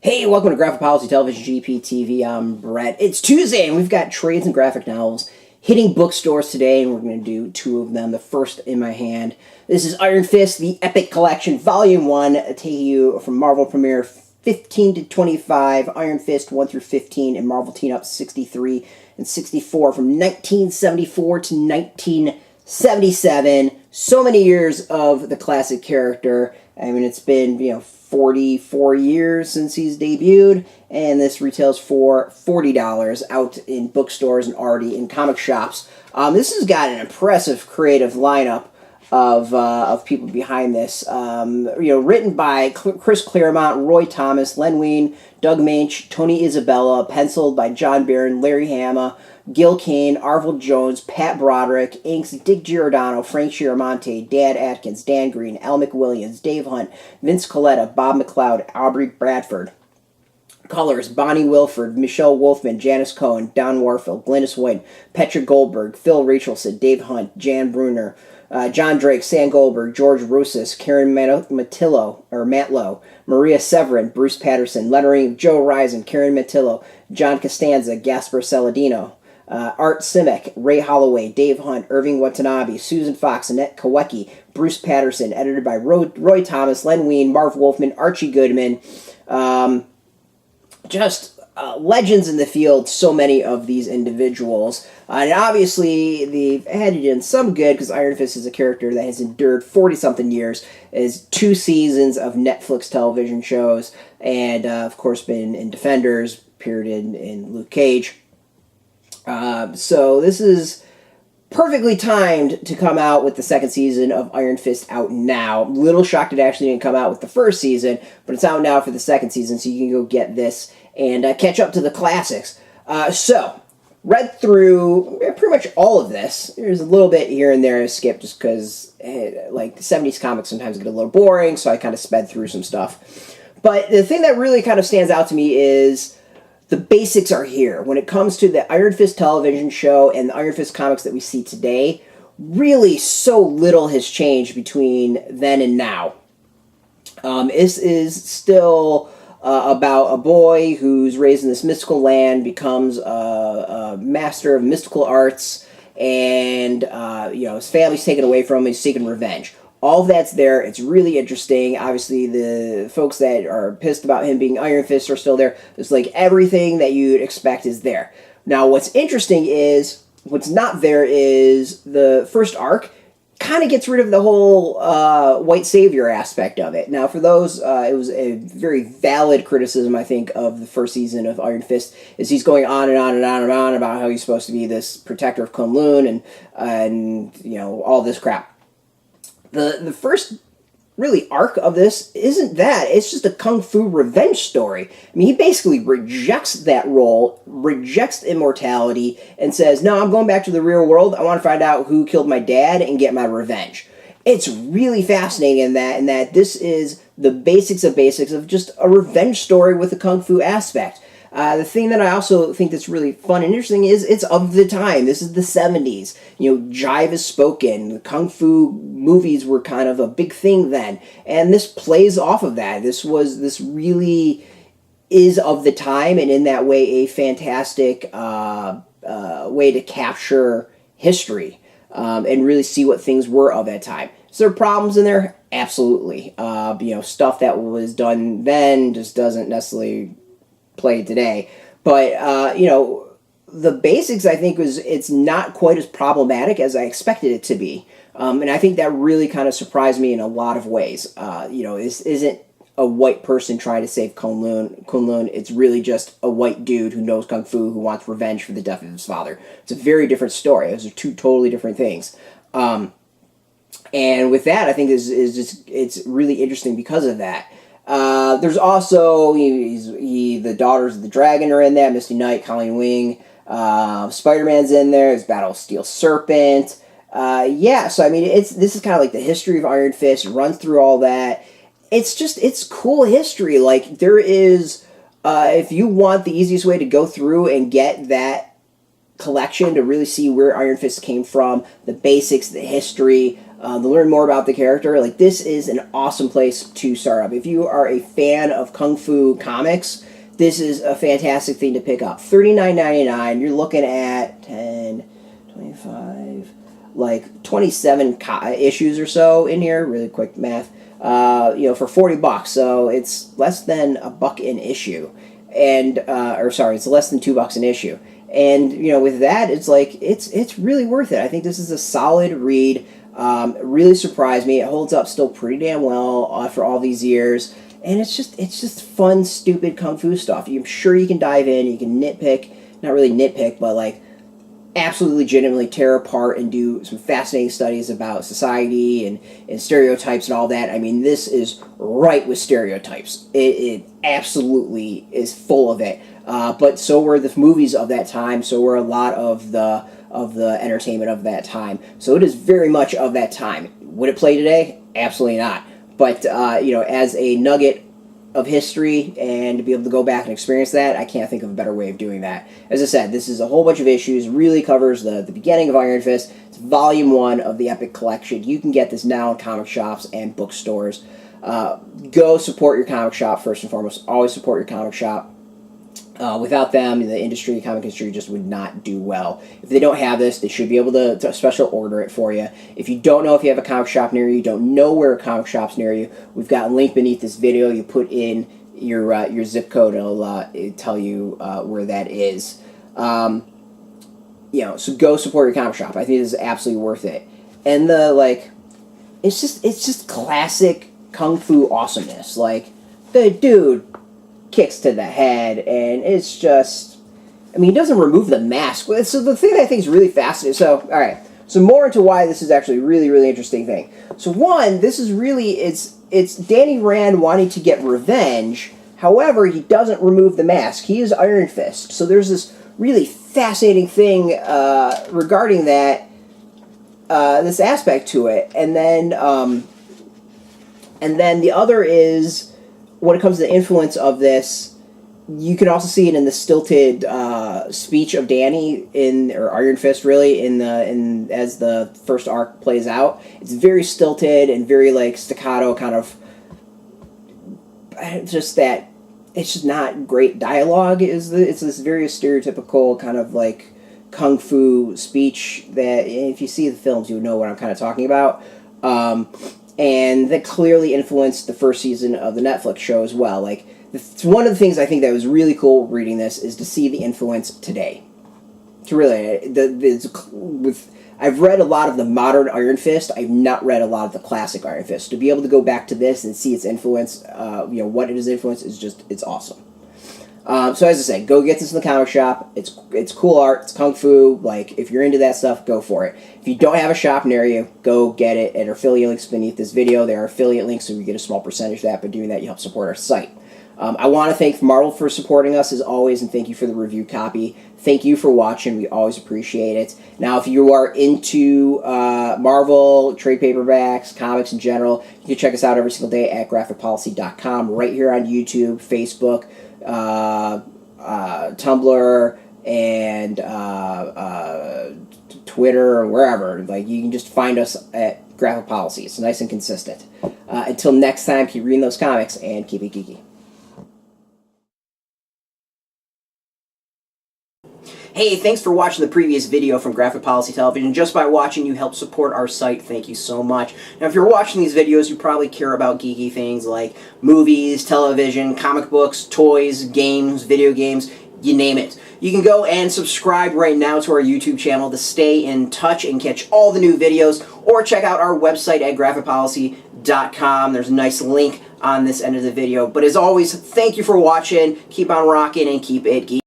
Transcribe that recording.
Hey, welcome to Graphic Policy Television GPTV. I'm Brett. It's Tuesday, and we've got trades and graphic novels hitting bookstores today, and we're going to do two of them. The first in my hand. This is Iron Fist, the Epic Collection, Volume 1, taking you from Marvel Premiere 15 to 25, Iron Fist 1 through 15, and Marvel Teen Up 63 and 64 from 1974 to 1977. So many years of the classic character. I mean, it's been, 44 years since he's debuted, and this retails for $40 out in bookstores and already in comic shops. This has got an impressive creative lineup of people behind this. Written by Chris Claremont, Roy Thomas, Len Wein, Doug Mahnke, Tony Isabella, penciled by John Byrne, Larry Hama, Gil Kane, Arvil Jones, Pat Broderick, inks Dick Giordano, Frank Chiaramonte, Dan Atkins, Dan Green, Al McWilliams, Dave Hunt, Vince Coletta, Bob McLeod, Aubrey Bradford. Colors: Bonnie Wilford, Michelle Wolfman, Janice Cohen, Don Warfield, Glynis White, Petra Goldberg, Phil Rachelson, Dave Hunt, Jan Bruner, John Drake, Sam Goldberg, George Rousas, Karen Matlow, Maria Severin, Bruce Patterson, lettering of Joe Risen, Karen Matillo, John Costanza, Gasper Saladino, Art Simic, Ray Holloway, Dave Hunt, Irving Watanabe, Susan Fox, Annette Kawecki, Bruce Patterson, edited by Roy Thomas, Len Wein, Marv Wolfman, Archie Goodman. Legends in the field, so many of these individuals. And obviously, they've added in some good, because Iron Fist is a character that has endured 40-something years, is 2 seasons of Netflix television shows, and, of course, been in Defenders, appeared in Luke Cage. So this is perfectly timed to come out with the second season of Iron Fist out now. I'm a little shocked it actually didn't come out with the first season, but it's out now for the second season, so you can go get this and catch up to the classics. So, read through pretty much all of this. There's a little bit here and there I skipped just because, the 70s comics sometimes get a little boring, so I kind of sped through some stuff. But the thing that really kind of stands out to me is the basics are here. When it comes to the Iron Fist television show and the Iron Fist comics that we see today, really so little has changed between then and now. This is still about a boy who's raised in this mystical land, becomes a master of mystical arts, and his family's taken away from him. He's seeking revenge. All of that's there. It's really interesting. Obviously, the folks that are pissed about him being Iron Fist are still there. It's like everything that you'd expect is there. Now, what's interesting is, what's not there is the first arc kind of gets rid of the whole white savior aspect of it. Now, for those, it was a very valid criticism, I think, of the first season of Iron Fist, is he's going on and on and on and on about how he's supposed to be this protector of Kunlun and all this crap. The first really arc of this isn't that. It's just a kung fu revenge story. I mean, he basically rejects that role, rejects immortality, and says, no, I'm going back to the real world. I want to find out who killed my dad and get my revenge. It's really fascinating in that this is the basics of just a revenge story with a kung fu aspect. The thing that I also think that's really fun and interesting is it's of the time. This is the 70s. Jive is spoken. The kung fu movies were kind of a big thing then. And this plays off of that. This really is of the time, and in that way a fantastic way to capture history and really see what things were of that time. Is there problems in there? Absolutely. Stuff that was done then just doesn't necessarily play today, but the basics, I think, it's not quite as problematic as I expected it to be, and I think that really kind of surprised me in a lot of ways. This isn't a white person trying to save Kunlun. It's really just a white dude who knows kung fu who wants revenge for the death of his father. It's a very different story. Those are two totally different things. And with that, I think it's really interesting because of that. There's also, the Daughters of the Dragon are in there, Misty Knight, Colleen Wing, Spider-Man's in there, there's Battle of Steel Serpent. So I mean, this is kind of like the history of Iron Fist, runs through all that. It's cool history. Like, there is, if you want the easiest way to go through and get that collection to really see where Iron Fist came from, the basics, the history, to learn more about the character, like, this is an awesome place to start up. If you are a fan of Kung Fu comics, this is a fantastic thing to pick up. $39.99, you're looking at 10, 25, like 27 issues or so in here, really quick math, for $40. So it's less than $1 an issue. And, it's less than $2 an issue. And, with that, it's like, it's really worth it. I think this is a solid read. Really surprised me. It holds up still pretty damn well after all these years. And it's just fun, stupid Kung Fu stuff. I'm sure you can dive in, you can nitpick, not really nitpick, but like absolutely legitimately tear apart and do some fascinating studies about society and stereotypes and all that. I mean, this is right with stereotypes. It absolutely is full of it. But so were the movies of that time, so were a lot of the entertainment of that time. So it is very much of that time. Would it play today? Absolutely not. But, as a nugget of history and to be able to go back and experience that, I can't think of a better way of doing that. As I said, this is a whole bunch of issues, really covers the beginning of Iron Fist. It's volume 1 of the Epic Collection. You can get this now in comic shops and bookstores. Go support your comic shop first and foremost. Always support your comic shop. Without them, the comic industry just would not do well. If they don't have this, they should be able to special order it for you. If you don't know if you have a comic shop near you, don't know where a comic shop's near you, we've got a link beneath this video. You put in your zip code, and it'll tell you where that is. So go support your comic shop. I think this is absolutely worth it. And it's just classic Kung Fu awesomeness. Like, the dude kicks to the head, and it's just, he doesn't remove the mask. So the thing that I think is really fascinating, so, alright, so more into why this is actually a really, really interesting thing. So one, this is really, it's Danny Rand wanting to get revenge, however, he doesn't remove the mask. He is Iron Fist. So there's this really fascinating thing regarding that, this aspect to it. And then the other is, when it comes to the influence of this, you can also see it in the stilted speech of Danny or Iron Fist, really, as the first arc plays out. It's very stilted and very staccato, kind of. It's just not great dialogue. It's this very stereotypical kind of kung fu speech that, if you see the films, you would know what I'm kind of talking about. And that clearly influenced the first season of the Netflix show as well. It's one of the things I think that was really cool reading this is to see the influence today. To really, I've read a lot of the modern Iron Fist. I've not read a lot of the classic Iron Fist. To be able to go back to this and see its influence, what it has influenced is it's awesome. So as I said, go get this in the comic shop. It's cool art. It's kung fu. If you're into that stuff, go for it. If you don't have a shop near you, go get it. And our affiliate links beneath this video. There are affiliate links, so you get a small percentage of that. By doing that, you help support our site. I want to thank Marvel for supporting us as always, and thank you for the review copy. Thank you for watching. We always appreciate it. Now, if you are into Marvel, trade paperbacks, comics in general, you can check us out every single day at graphicpolicy.com, right here on YouTube, Facebook, Tumblr, and Twitter, or wherever. You can just find us at Graphic Policy. It's nice and consistent. Until next time, keep reading those comics and keep it geeky. Hey, thanks for watching the previous video from Graphic Policy Television. Just by watching, you help support our site. Thank you so much. Now, if you're watching these videos, you probably care about geeky things like movies, television, comic books, toys, games, video games, you name it. You can go and subscribe right now to our YouTube channel to stay in touch and catch all the new videos, or check out our website at graphicpolicy.com. There's a nice link on this end of the video. But as always, thank you for watching. Keep on rocking and keep it geeky.